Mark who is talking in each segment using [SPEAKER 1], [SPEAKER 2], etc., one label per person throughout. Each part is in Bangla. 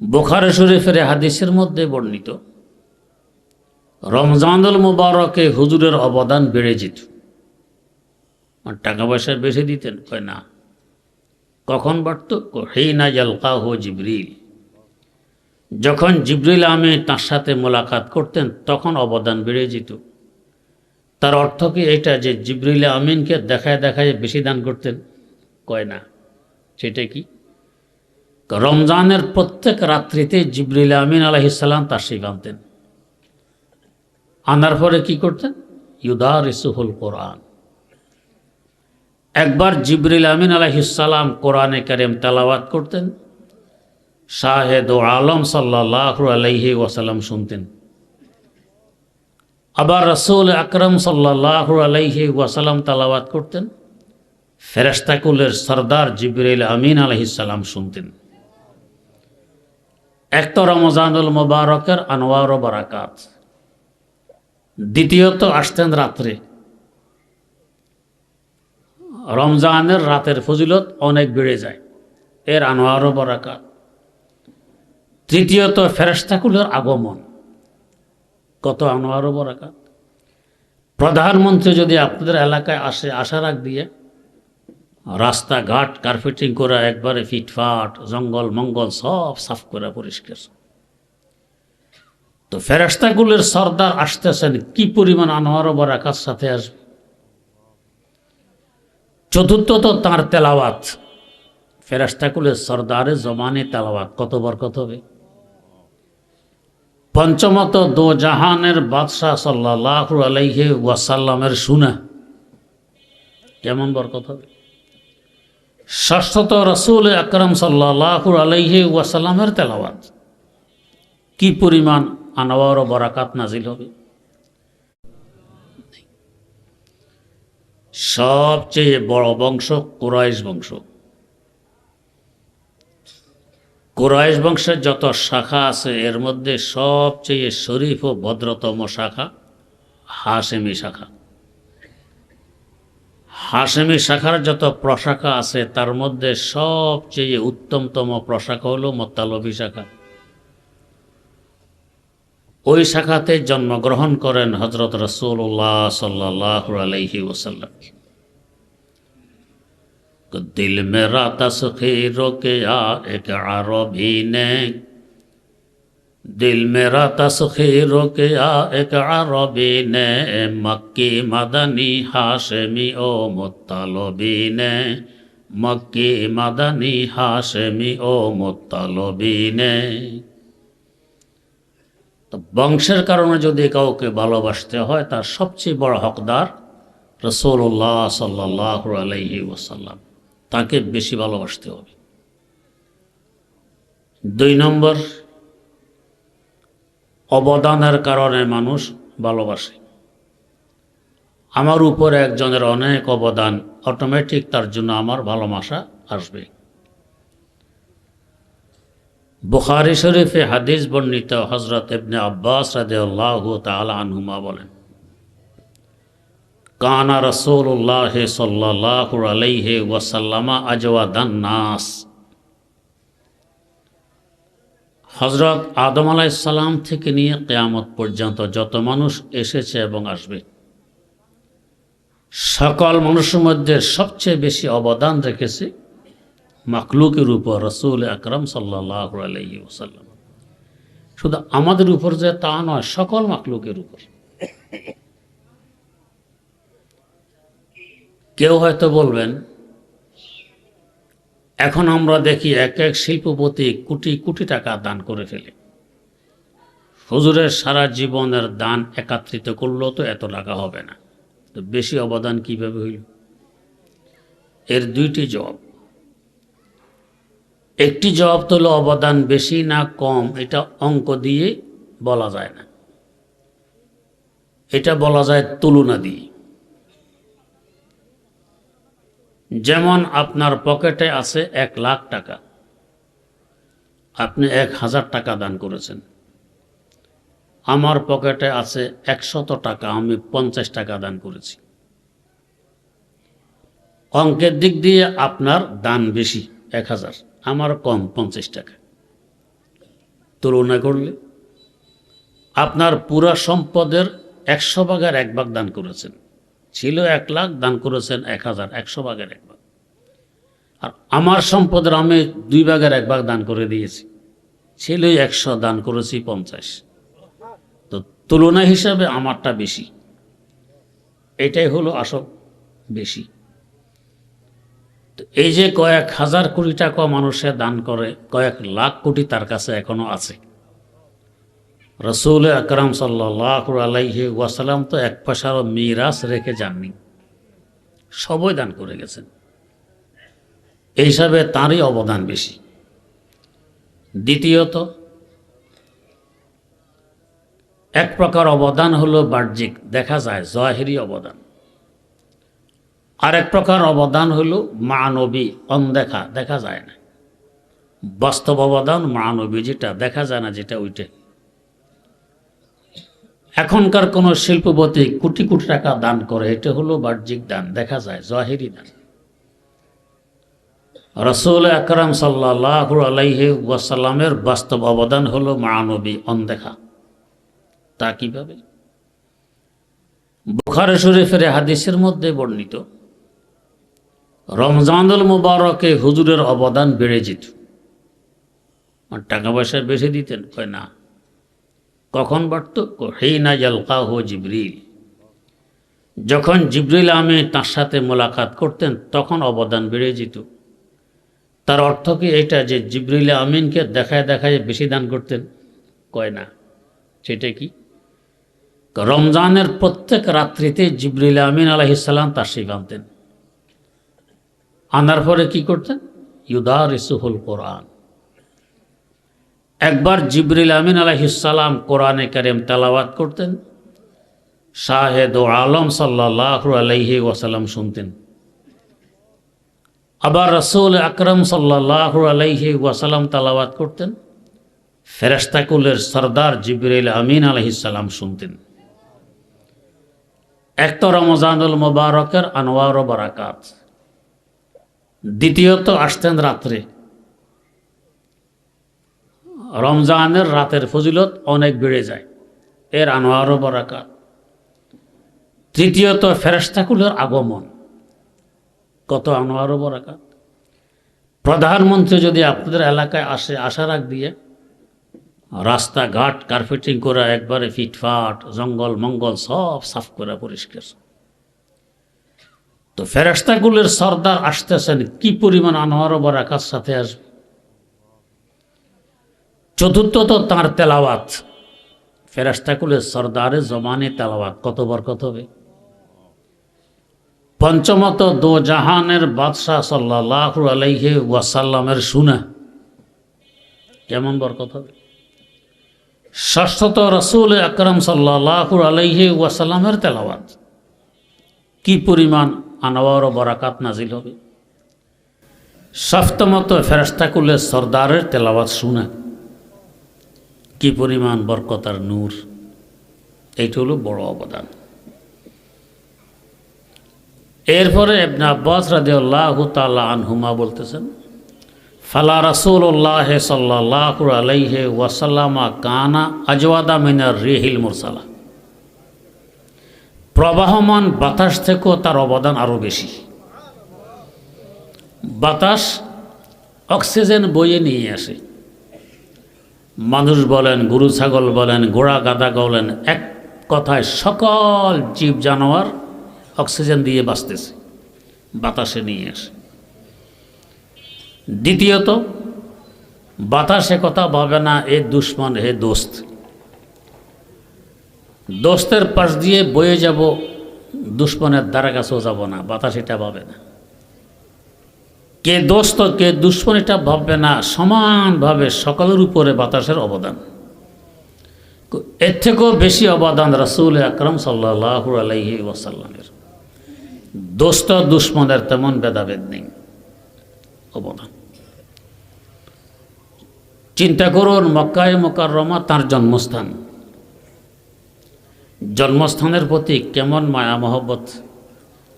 [SPEAKER 1] বুখারী শরীফের হাদিসের মধ্যে বর্ণিত, রমজানুল মুবারকে হুজুরের অবদান বেড়ে যেত। টাকা পয়সা বেশি দিতেন? কয় না। কখন বাড়ত? হিনা ইয়ালকাহু জিবরিল, যখন জিবরিল আমিন তার সাথে মোলাকাত করতেন তখন অবদান বেড়ে যেত। তার অর্থ কি এটা যে জিবরিল আমিনকে দেখায় দেখায় বেশি দান করতেন? কয় না। সেটা কি? রমজানের প্রত্যেক রাত্রিতে জিবরিল আমিন আলাইহিস সালাম তাশরীফ আনতেন। আনার পরে কি করতেন? ইউদারিসুহুল কোরআন। একবার জিবরিল আমিন আলাইহিস সালাম কোরআনে কারীম তেলাওয়াত করতেন, শাহেদ আলম সাল্লাল্লাহু আলাইহি ওয়াসাল্লাম শুনতেন। আবার রাসূল আকরাম সাল্লাল্লাহু আলাইহি ওয়াসাল্লাম তেলাওয়াত করতেন, ফেরেশতাকুলের সরদার জিবরিল আমিন আলাইহিস সালাম শুনতেন। এক তো রমজানুল মুবারকের আনওয়ার ও বারাকাত, দ্বিতীয়ত আসতেন রাত্রে। রমজানের রাতের ফজিলত অনেক বেড়ে যায়, এর আনওয়ার ও বারাকাত। তৃতীয়ত ফেরেশতাকুলের আগমন, কত আনওয়ার ও বারাকাত। প্রধানমন্ত্রী যদি আপনাদের এলাকায় আসে, আসার আগ দিয়ে রাস্তাঘাট কার্পেটিং করা একবারে ফিটফাট, জঙ্গল মঙ্গল সব সাফ করা পরিষ্কার। তো ফেরেশতাকুলের সর্দার আসতেছেন, কি পরিমাণ আনওয়ার ও বারাকাত সাথে আসবে। চতুর্থত তাঁর তেলাওয়াত, ফেরেশতাকুলের সর্দারের জবানে তেলাওয়াত, কত বরকত হবে। পঞ্চমত দো জাহানের বাদশাহ সাল্লাল্লাহু আলাইহি ওয়াসাল্লামের সুনা, কেমন বরকত হবে। ষষ্ঠত রাসূল আকরাম সাল্লাল্লাহু আলাইহি ওয়াসাল্লামের তেলাওয়াত, কি পরিমাণ আনওয়ার ও বারাকাত নাজিল হবে। সবচেয়ে বড় বংশ কুরাইশ বংশ। কুরাইশ বংশের যত শাখা আছে এর মধ্যে সবচেয়ে শরীফ ও ভদ্রতম শাখা হাশেমি শাখা। হাশেমি শাখার যত প্রশাখা আছে তার মধ্যে সবচেয়ে উত্তমতম প্রশাখা হলো মুত্তালিবী শাখা। ওই শাখাতে জন্মগ্রহণ করেন হযরত রাসূলুল্লাহ সাল্লাল্লাহু আলাইহি ওয়াসাল্লাম। दिल मेरा तस्खीरों के या एक अरबी ने, दिल मेरा तस्खीरों के या एक अरबी ने, मक्की मदनी हाशमी ओ मुत्तलिबी ने, मक्की मदनी हाशमी ओ मुत्तलिबी ने। তো বংশের কারণে যদি কাউকে ভালোবাসতে হয় তার সবচেয়ে বড় হকদার রাসূলুল্লাহ সাল্লাল্লাহু আলাইহি ওয়াসাল্লাম, তাকে বেশি ভালোবাসতে হবে। 2 নম্বর, অবদানের কারণে মানুষ ভালোবাসে। আমার উপরে একজনের অনেক অবদান, অটোমেটিক তার জন্য আমার ভালোবাসা আসবে। বুখারী শরীফে হাদিস বর্ণিত, হযরত ইবনে আব্বাস রাদিয়াল্লাহু তাআলা আনহুমা বলেন, কানা রাসূলুল্লাহ সাল্লাল্লাহু আলাইহি ওয়াসাল্লাম আজওয়াদান নাস। হযরত আদম আলাইহিস সালাম থেকে নিয়ে কিয়ামত পর্যন্ত যত মানুষ এসেছে এবং আসবে, সকল মানুষের মধ্যে সবচেয়ে বেশি অবদান রেখেছে মাখলুকের উপর রাসূল আকরাম সাল্লাল্লাহু আলাইহি ওয়াসাল্লাম। শুধু আমাদের উপর যে তা নয়, সকল মাখলুকের উপর। কেউ হয়তো বলবেন, এখন আমরা দেখি এক এক শিল্পপতি কোটি কোটি টাকা দান করে ফেলে, হুজুরের সারা জীবনের দান একত্রিত করলেও তো এত টাকা হবে না, তো বেশি অবদান কিভাবে হইল? এর 2টি জবাব। একটি জবাব তো হলো অবদান বেশি না কম এটা অঙ্ক দিয়ে বলা যায় না, এটা বলা যায় তুলনা দিয়ে। যেমন আপনার পকেটে আছে 1 লাখ টাকা, আপনি 1000 টাকা দান করেছেন। আমার পকেটে আছে 100 টাকা, আমি 50 টাকা দান করেছি। অঙ্কের দিক দিয়ে আপনার দান বেশি 1000, আমার কম 50 টাকা। তুলনা করলে আপনার পুরা সম্পদের 100 ভাগের 1 ভাগ দান করেছেন। ছিল 1 লাখ, দান করেছেন 1000, 100 ভাগের 1 ভাগ। আর আমার সম্পদের আমি 2 ভাগের 1 ভাগ দান করে দিয়েছি। ছিল 100, দান করেছি 50। তো তুলনা হিসাবে আমারটা বেশি, এটাই হলো আসল বেশি। তো এই যে কয়েক হাজার কোটি টাকা মানুষে দান করে, কয়েক লাখ কোটি তার কাছে এখনো আছে। রাসূল আকরাম সাল্লাল্লাহু আলাইহি ওয়াসাল্লাম তো 1 পয়সারও মিরাস রেখে যাননি, সবই দান করে গেছেন। এই হিসাবে তাঁরই অবদান বেশি। দ্বিতীয়ত, এক প্রকার অবদান হলো বাহ্যিক, দেখা যায়, জাহিরি অবদান। আরেক প্রকার অবদান হলো মানবী, অনদেখা, দেখা যায় না। বাস্তব অবদান মানবী, যেটা দেখা যায় না, যেটা ওইটা। এখনকার কোনো শিল্পপতি কোটি কোটি টাকা দান করে, এটা হলো বাহ্যিক দান, দেখা যায়, জাহিরি দান। রাসূল আকরাম সাল্লাল্লাহু আলাইহি ওয়াসাল্লামের বাস্তব অবদান হলো মানবী, অনদেখা। তা কিভাবে? বুখারী শরীফের হাদিসের মধ্যে বর্ণিত, রমজানুল মুবারকে হুজুরের অবদান বেড়ে যেত। আর টাকা পয়সা বেশি দিতেন? কয় না। কখন বাড়ত? হিনা ইয়ালকাহু জিবরিল, যখন জিবরিল আমিন তার সাথে মোলাকাত করতেন তখন অবদান বেড়ে যেত। তার অর্থ কি এটা যে জিবরিল আমিনকে দেখায় দেখায় বেশি দান করতেন? কয় না। সেটা কি? রমজানের প্রত্যেক রাত্রিতে জিবরিল আমিন আলাইহিস সালাম তাশরীফ আনতেন। আনার পরে কি করতেন? ইউদারিসুহুল কোরআন। একবার জিবরিল আমিন আলাইহিস সালাম কোরআনে কারীম তেলাওয়াত করতেন, শাহেদ ও আলম সাল্লাল্লাহু আলাইহি ওয়াসাল্লাম শুনতেন। আবার রাসূল আকরাম সাল্লাল্লাহু আলাইহি ওয়াসাল্লাম তেলাওয়াত করতেন, ফেরেশতাকুলের সরদার জিবরিল আমিন আলাইহিস সালাম শুনতেন। এক তো রমজানুল মুবারকের আনওয়ার ও বারাকাত, দ্বিতীয়ত আসতেন রাত্রে। রমজানের রাতের ফজিলত অনেক বেড়ে যায়, এর আনওয়ার ও বারাকাত। তৃতীয়ত ফেরেশতাকুলের আগমন, কত আনওয়ার ও বারাকাত। প্রধানমন্ত্রী যদি আপনাদের এলাকায় আসে, আসার আগ দিয়ে রাস্তাঘাট কার্পেটিং করা, একবারে ফিটফাট, জঙ্গল মঙ্গল সব সাফ করা, পরিষ্কার। তো ফেরেশতাকুলের সর্দার আসতেছেন, কি পরিমাণ আনওয়ার ও বারাকাত সাথে আসবে। চতুর্থত তাঁর তেলাওয়াত, ফেরেশতাকুলের সর্দারের জমানে তেলাওয়াত, কত বরকত হবে। পঞ্চমত দো জাহানের বাদশাহ সাল্লাল্লাহু আলাইহি ওয়াসাল্লামের সুনা, কেমন বরকত হবে। ষষ্ঠত রাসূল আকরাম সাল্লাল্লাহু আলাইহি ওয়াসাল্লামের তেলাওয়াত, কি পরিমাণ আনওয়ার ও বারাকাত নাজিল হবে। সপ্তমত ফেরেশতাকুলের সর্দারের তেলাওয়াত শুনা, কি পরিমাণ বরকত আর নূর। এইটা হলো বড় অবদান। এরপরে ইবনে আব্বাস রাদিয়াল্লাহু তাআলা আনহুমা বলতেছেন, ফালা রাসূলুল্লাহ সাল্লাল্লাহু আলাইহি ওয়াসাল্লাম কানা আজওয়াদা মিনার রিহিল মুরসালা, প্রবাহমান বাতাস থেকেও তার অবদান আরও বেশি। বাতাস অক্সিজেন বয়ে নিয়ে আসে। মানুষ বলেন, গরু ছাগল বলেন, ঘোড়া গাধা বলেন, এক কথায় সকল জীব জানোয়ার অক্সিজেন দিয়ে বাঁচতেছে, বাতাসে নিয়ে আসে। দ্বিতীয়ত, বাতাসে কথা ভাবে না এ দুশ্মন হে দোস্ত, দোস্তের পাশ দিয়ে বয়ে যাব, দুশ্মনের দ্বারা কাছেও যাব না, বাতাস এটা ভাবে না। কে দোস্ত কে দুশ্মন এটা ভাববে না, সমানভাবে সকলের উপরে বাতাসের অবদান। এর থেকেও বেশি অবদান রাসূল আকরাম সাল্লাল্লাহু আলাইহি ওয়াসাল্লামের। দোস্ত দুশ্মনের তেমন ভেদাভেদ নেই, অবদান। চিন্তা করুন, মক্কায়ে মুকাররমা তার জন্মস্থান, জন্মস্থানের প্রতি কেমন মায়া মহব্বত,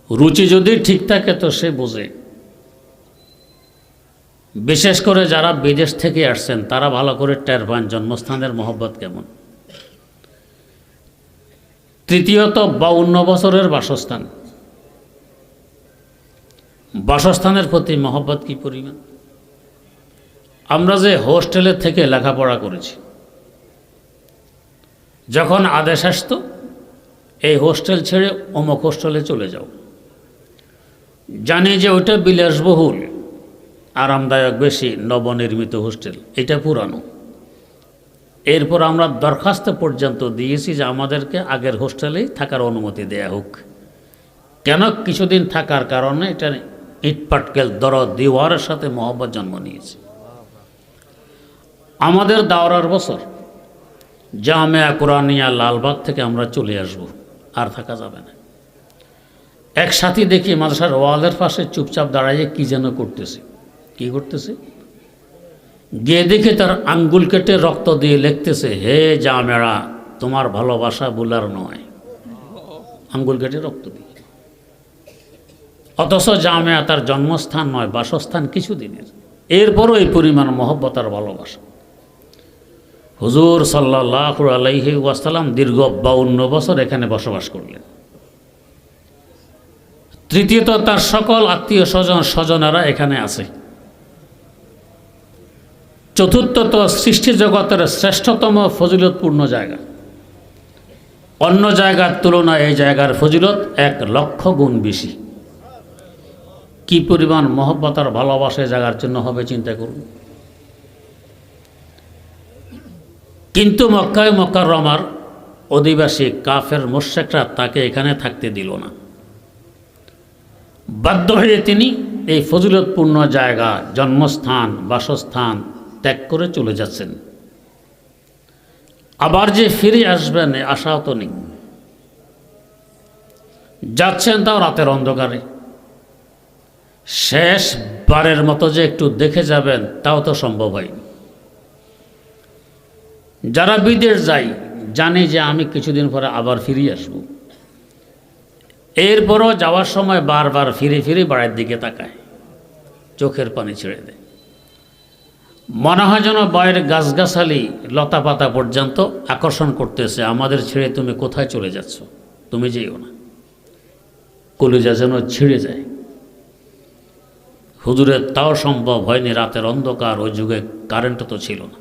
[SPEAKER 1] রুচি যদি ঠিক থাকে তো সে বোঝে। বিশেষ করে যারা বিদেশ থেকে আসছেন তারা ভালো করে টের পান জন্মস্থানের মহব্বত কেমন। তৃতীয়ত 52 বছরের বাসস্থান, বাসস্থানের প্রতি মহব্বত কি পরিমাণ। আমরা যে হোস্টেলের থেকে লেখাপড়া করেছি, যখন আদেশ আসতো এই হোস্টেল ছেড়ে অমুক হোস্টেলে চলে যাও, জানি যে ওইটা বিলাসবহুল, আরামদায়ক বেশি, নবনির্মিত হোস্টেল, এটা পুরানো। এরপর আমরা দরখাস্ত পর্যন্ত দিয়েছি যে আমাদেরকে আগের হোস্টেলেই থাকার অনুমতি দেয়া হোক। কেন? কিছুদিন থাকার কারণে এটা ইটপাটকেল দরদ দিওয়ারের সাথে মহব্বত জন্ম নিয়েছে। আমাদের দাওরার বছর জামিয়া কুরআনিয়া লালবাগ থেকে আমরা চলে আসব, আর থাকা যাবে না। এক সাথী দেখি মাদ্রাসার ওয়ালের পাশে চুপচাপ দাঁড়াইয়ে কি যেন করতেছে। কি করতেছে? গিয়ে দেখে তার আঙ্গুল কেটে রক্ত দিয়ে লিখতেছে, হে জামেরা, তোমার ভালোবাসা বুলার নয়। আঙ্গুল কেটে রক্ত দিয়ে। অথচ জামেয়া তার জন্মস্থান নয়, বাসস্থান কিছুদিনের। এরপরও এই পরিমাণ মহব্বত আর ভালোবাসা। হুজুর সাল্লাল্লাহু আলাইহি ওয়াসাল্লাম দীর্ঘ 52 বছর এখানে বসবাস করলেন। তৃতীয়ত তার সকল আত্মীয় স্বজনেরা এখানে আছে। চতুর্থত সৃষ্টি জগতের শ্রেষ্ঠতম ফজিলতপূর্ণ জায়গা। অন্য জায়গার তুলনায় এই জায়গার ফজিলত 1,00,000 গুণ বেশি। কি পরিমাণ মহব্বত আর ভালোবাসা জায়গার জন্য হবে চিন্তা করুন। কিন্তু মক্কায় মুকাররমার অধিবাসী কাফের মুশরিকরা তাকে এখানে থাকতে দিল না। বাধ্য হয়ে তিনি এই ফজিলতপূর্ণ জায়গা, জন্মস্থান, বাসস্থান ত্যাগ করে চলে যাচ্ছেন। আবার যে ফিরে আসবেন আশাও তো নেই। যাচ্ছেন তাও রাতের অন্ধকারে। শেষবারের মতো যে একটু দেখে যাবেন তাও তো সম্ভব হয়নি। যারা বিদেশ যায় জানে যে আমি কিছুদিন পরে আবার ফিরে আসব। এরপরও যাওয়ার সময় বারবার ফিরে ফিরে বাড়ির দিকে তাকায়, চোখের পানি ছেড়ে দেয়। মনে হয় যেন বাইরের গাছগাছালি লতা পাতা পর্যন্ত আকর্ষণ করতেছে, আমাদের ছেড়ে তুমি কোথায় চলে যাচ্ছ, তুমি যেও না। কলিজা যেন ছিঁড়ে যায়। হুজুরের তাও সম্ভব হয়নি, রাতের অন্ধকার, ওই যুগে কারেন্ট তো ছিল না।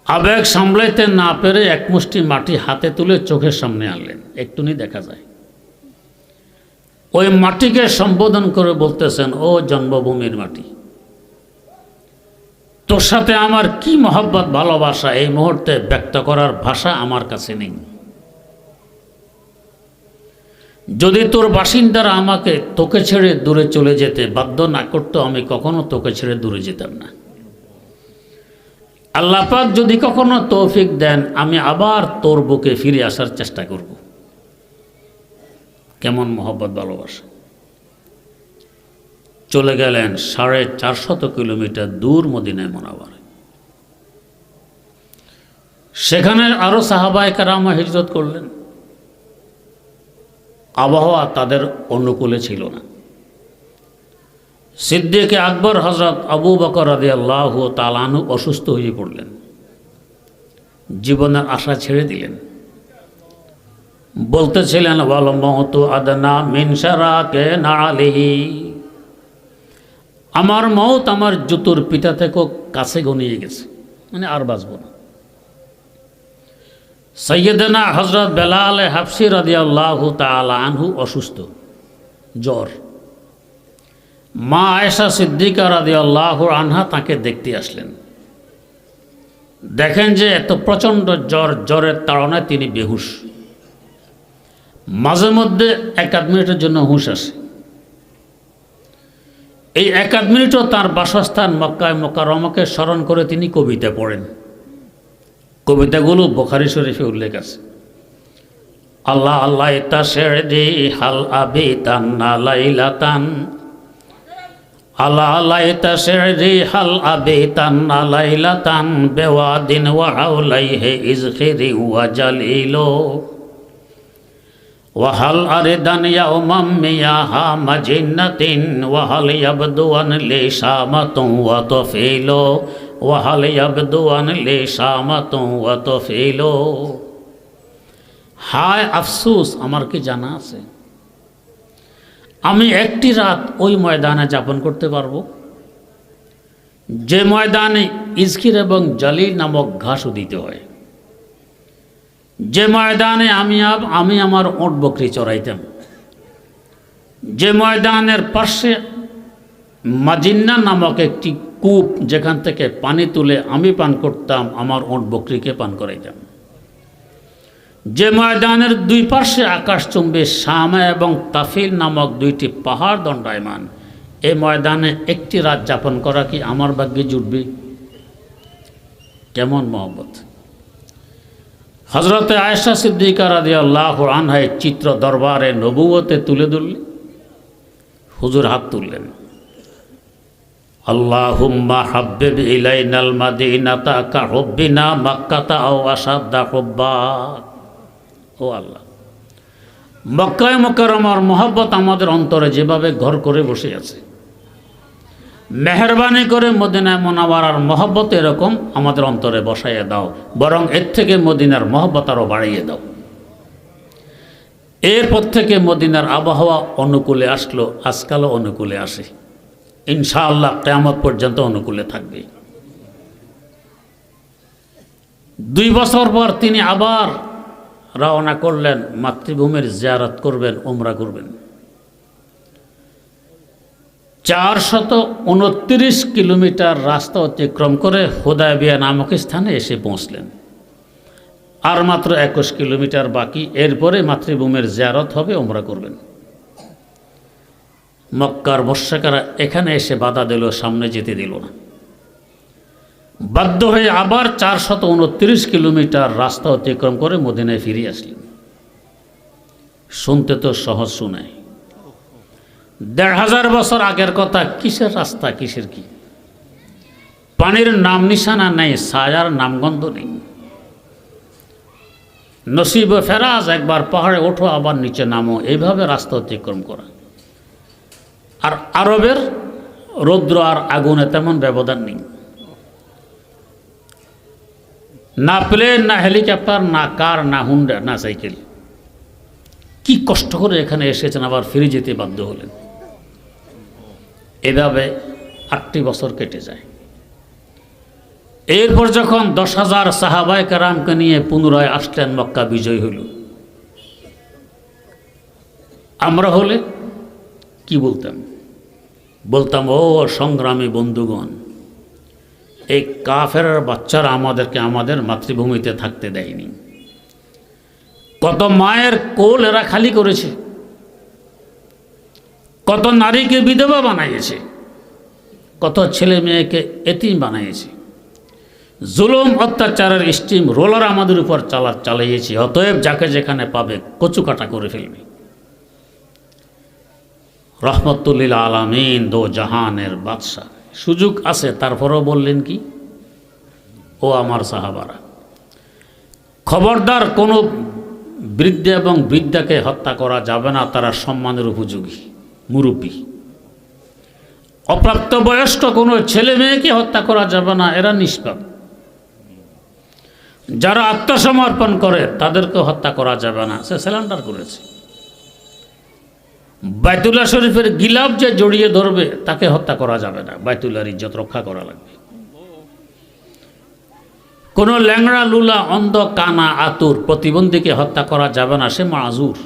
[SPEAKER 1] আবেগ সামলাইতে না পেরে এক মুষ্টি মাটি হাতে তুলে চোখের সামনে আনলেন, একটুনি দেখা যায়। ওই মাটিকে সম্বোধন করে বলতেছেন, ও জন্মভূমির মাটি, তোর সাথে আমার কি মহব্বত ভালোবাসা এই মুহূর্তে ব্যক্ত করার ভাষা আমার কাছে নেই। যদি তোর বাসিন্দারা আমাকে তোকে ছেড়ে দূরে চলে যেতে বাধ্য না করতো, আমি কখনো তোকে ছেড়ে দূরে যেতাম না। আল্লাহ পাক যদি কখনো তৌফিক দেন, আমি আবার তোর বুকে ফিরে আসার চেষ্টা করব। কেমন মহব্বত ভালোবাসা। চলে গেলেন 450 কিলোমিটার দূর মদিনায় মুনাওয়ারায়। সেখানে আরো সাহাবায়ে কেরাম হিজরত করলেন। আবহাওয়া তাদের অনুকূলে ছিল না। সিদ্দিক আকবর হযরত আবু বকর রাদিয়াল্লাহু তাআলা আনহু অসুস্থ হয়ে পড়লেন, জীবনের আশা ছেড়ে দিলেন। বলতেছিলেন, ওয়াল মাউতু আদনা মিন শারাকে নাআলিহি, আমার মওত আমার জুতোর পিতা থেকেও কাছে ঘনিয়ে গেছে, মানে আর বাঁচব না। সৈয়দনা হযরত বেলাল হাবশী রাদিয়াল্লাহু তাআলা আনহু অসুস্থ, জ্বর। মা আয়েশা সিদ্দিকা রাদিয়াল্লাহু আনহা তাকে দেখতে আসলেন। দেখেন যে এত প্রচণ্ড জ্বর, জ্বরের তাড়নায় তিনি বেহুশ। মাঝে মধ্যে 1-8 মিনিটের জন্য হুঁশ আসে। এই 1-8 মিনিটও তার বাসস্থান মক্কায় মুকাররমাকে স্মরণ করে তিনি কবিতা পড়েন। কবিতাগুলো বুখারী শরীফে উল্লেখ আছে। আল্লাহ আল্লাহ তাশরি হাল আবিতান লাইলাতান, আল্লাহ আল্লাহ তাশরি হাল আবিতান লাইলাতান বিওয়াদিন ওয়া হাওলাইহি ইজখিরি ওয়া জালিলো ওয়াহাল আরিদান ইয়াউমাম মিয়াহা মাজিন্নাতিন ওয়াহাল ইয়াবদুয়ান লিশামাতুন ওয়া তাফিলু ওয়াহাল ইয়াবদুয়ান লিশামাতুন ওয়া তাফিলু। হায় আফসোস, আমার কি জানা আছে আমি একটি রাত ওই ময়দানে যাপন করতে পারবো যে ময়দানে ইজকির এবং জালিল নামক ঘাস উদিত হয়, যে ময়দানে আমি আমার ওট বকরি চড়াইতাম, যে ময়দানের পাশে মাজিন্না নামক একটি কূপ যেখান থেকে পানি তুলে আমি পান করতাম, আমার ওট বকরিকে পান করাইতাম, যে ময়দানের দুই পাশে আকাশচুম্বী শামা এবং তাফিল নামক দুইটি পাহাড় দণ্ডায়মান, এই ময়দানে একটি রাত যাপন করা কি আমার ভাগ্যে জুটবে? কেমন মহব্বত! হযরতে আয়েশা সিদ্দিকা রাদিয়াল্লাহু আনহা চিত্র দরবারে নবুয়তে তুলে ধরলেন। হুজুর হাত তুললেন, আল্লাহুম্মা হাব্বিব ইলাইনাল মাদিনাতা কা হুব্বিনা মাক্কাতা আও আসাদ্দা হুব্বা। ও আল্লাহ, মক্কায় মুকাররমার মহব্বত আমাদের অন্তরে যেভাবে ঘর করে বসে আছে, মেহরবানি করে মদিনায় মুনাওয়ারার মহব্বত এরকম আমাদের অন্তরে বসাইয়ে দাও, বরং এর থেকে মদিনার মহব্বত আরও বাড়িয়ে দাও। এরপর থেকে মদিনার আবহাওয়া অনুকূলে আসলো, আজকালও অনুকূলে আসে, ইনশাআল্লাহ কিয়ামত পর্যন্ত অনুকূলে থাকবে। 2 বছর পর তিনি আবার রওনা করলেন, মাতৃভূমির জিয়ারত করবেন, উমরা করবেন। 429 কিলোমিটার রাস্তা অতিক্রম করে হুদায়বিয়া নামক স্থানে এসে পৌঁছলেন। আর মাত্র 21 কিলোমিটার বাকি, এরপরে মাতৃভূমির জিয়ারত হবে, উমরা করবেন। মক্কার মুশরিকরা এখানে এসে বাধা দিল, সামনে যেতে দিল না। বাধ্য হয়ে আবার 429 কিলোমিটার রাস্তা অতিক্রম করে মদিনায় ফিরে আসলেন। শুনতে তো সহজ শোনায়, 1500 বছর আগের কথা, কিসের রাস্তা, কিসের কি? পানির নাম নিশানা নেই, ছায়ার নামগন্ধ নেই। নসিব ফেরাজ, একবার পাহাড়ে ওঠো আবার নিচে নামো, এইভাবে রাস্তা অতিক্রম করা। আর আরবের রৌদ্র আর আগুনে তেমন ব্যবধান নেই, না প্লেন, না হেলিকপ্টার, না কার, না হুন্ডা, না সাইকেল। কি কষ্ট করে এখানে এসেছেন, আবার ফিরে যেতে বাধ্য হলেন। এভাবে 8টি বছর কেটে যায়। এরপর যখন 10,000 সাহাবায়ে কেরামকে নিয়ে পুনরায় আসলেন, মক্কা বিজয় হইল। আমরা হলে কি বলতাম, ও সংগ্রামী বন্ধুগণ, এই কাফেরের বাচ্চারা আমাদেরকে আমাদের মাতৃভূমিতে থাকতে দেয়নি। কত মায়ের কোল এরা খালি করেছে, কত নারীকে বিধবা বানাইছে, কত ছেলে মেয়েকে এতিম বানাইছে, জুলুম অত্যাচারের স্টিম রোলার আমাদের উপর চালাইয়েছে। অতএব যাকে যেখানে পাবে কচু কাটা করে ফেলবে। রহমতুল্লিল আলামিন, দো জাহানের বাদশাহ, সুযোগ আছে, তারপরেও বললেন কি, ও আমার সাহাবারা, খবরদার কোনো বৃদ্ধ এবং বৃদ্ধাকে হত্যা করা যাবে না, তারা সম্মানের উপযোগী মুরব্বী। অপ্রাপ্তবয়স্ক কোনো ছেলে মেয়েকে হত্যা করা যাবে না, এরা নিষ্পাপ। যারা আত্মসমর্পণ করে তাদেরকে হত্যা করা যাবে না, সে স্যালেন্ডার করেছে। বাইতুল্লাহ শরীফের গিলাফ যে জড়িয়ে ধরবে তাকে হত্যা করা যাবে না, বাইতুল্লাহর ইজ্জত রক্ষা করা লাগবে। কোনো ল্যাংড়া লুলা, অন্ধ, কানা, আতুর, প্রতিবন্ধীকে হত্যা করা যাবে না, সে মাযুর।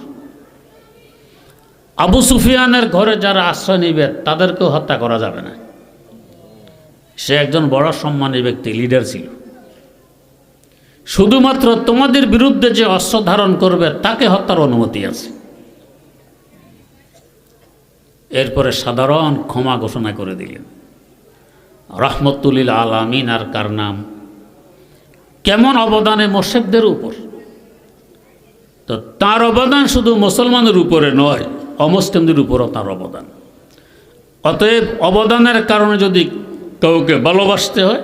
[SPEAKER 1] আবু সুফিয়ানের ঘরে যারা আশ্রয় নিবে তাদেরকেও হত্যা করা যাবে না, সে একজন বড় সম্মানী ব্যক্তি, লিডার ছিল। শুধুমাত্র তোমাদের বিরুদ্ধে যে অস্ত্র ধারণ করবে তাকে হত্যার অনুমতি আছে। এরপরে সাধারণ ক্ষমা ঘোষণা করে দিলেন। রহমতুল্লিল আলামিন আর কার নাম, কেমন অবদানে মোর্শেকদের উপর। তো তার অবদান শুধু মুসলমানের উপরে নয়, অমুসলিমদের উপরও তার অবদান। অতএব অবদানের কারণে যদি কাউকে ভালোবাসতে হয়,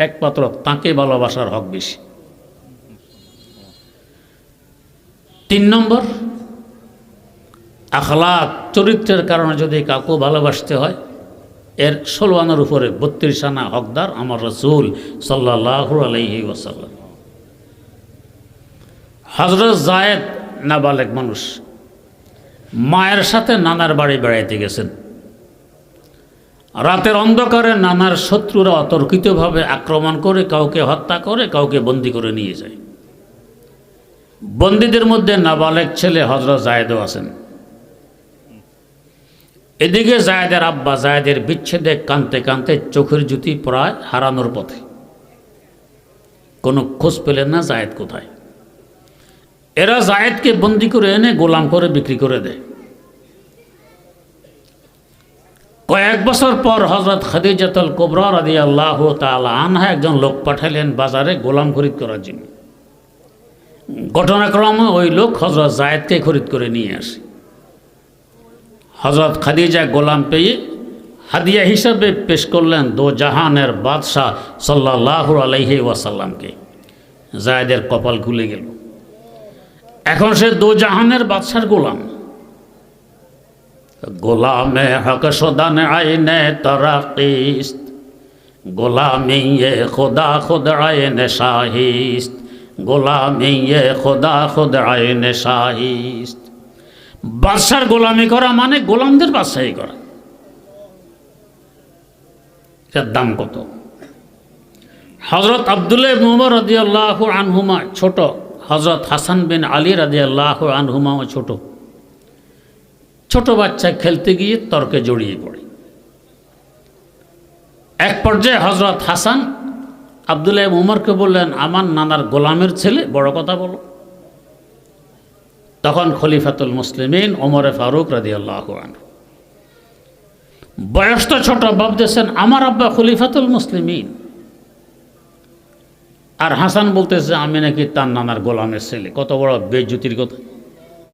[SPEAKER 1] একমাত্র তাকে ভালোবাসার হক বেশি। 3 নম্বর, আখলাক চরিত্রের কারণে যদি কাউকে ভালোবাসতে হয়, এর 16 আনার উপরে 32 আনা হকদার আমার রাসূল সাল্লাল্লাহু আলাইহি ওয়াসাল্লাম। হযরত যায়েদ নাবালেগ মানুষ, মায়ের সাথে নানার বাড়ি বেড়াইতে গেছেন। রাতের অন্ধকারে নানার শত্রুরা অতর্কিতভাবে আক্রমণ করে কাউকে হত্যা করে, কাউকে বন্দি করে নিয়ে যায়। বন্দীদের মধ্যে নাবালেগ ছেলে হযরত যায়েদও আছেন। এদিকে যায়েদের আব্বা যায়েদের বিচ্ছেদে কাঁদতে কাঁদতে চোখের জ্যোতি প্রায় হারানোর পথে, কোনো খোঁজ পেলেন না যায়েদ কোথায়। এরা যায়েদকে বন্দি করে এনে গোলাম করে বিক্রি করে দেয়। কয়েক বছর পর হযরত খাদিজাতুল কুবরা রাদিয়াল্লাহু তাআলা আনহা একজন লোক পাঠালেন বাজারে গোলাম খরিদ করার জন্য। ঘটনাক্রমে ওই লোক হযরত যায়েদকে খরিদ করে নিয়ে আসে। হযরত খাদিজা গোলাম পেয়ে হাদিয়া হিসাবে পেশ করলেন দো জাহানের বাদশাহ সাল্লাল্লাহু আলাইহি ওয়াসাল্লামকে। যায়েদের কপাল খুলে গেল, এখন সে দো জাহানের বাদশার গোলাম। গোলামে হক সদান আইনে তরাকিস্ত, গোলামি খুদা খুদ আইনে শাহিস্ত, গোলামি খুদা খুদ আইনে শাহিস্ত। বাদশার গোলামি করা মানে গোলামদের বাদশাহী করা। এর দাম কত? হযরত আব্দুল্লাহ ইবনে উমর রাদিয়াল্লাহু আনহুমা ছোট, হযরত হাসান বিন আলী রাদিয়াল্লাহু আনহুমাও ছোট। ছোট বাচ্চা খেলতে গিয়ে তর্কে জড়িয়ে পড়ে। এক পর্যায়ে হযরত হাসান আব্দুল্লাহ ইবনে উমরকে বললেন, আমার নানার গোলামের ছেলে, বড় কথা বলো। তখন খলিফাতুল মুসলিমিন ওমর ফারুক রাদিয়াল্লাহু আনহু, বয়স তো ছোট, ভাবতেছেন আমার আব্বা খলিফাতুল মুসলিমিন, আর হাসান বলতেছে আমি নাকি তার নানার গোলামের ছেলে। কত বড় বেইজ্জতির কথা!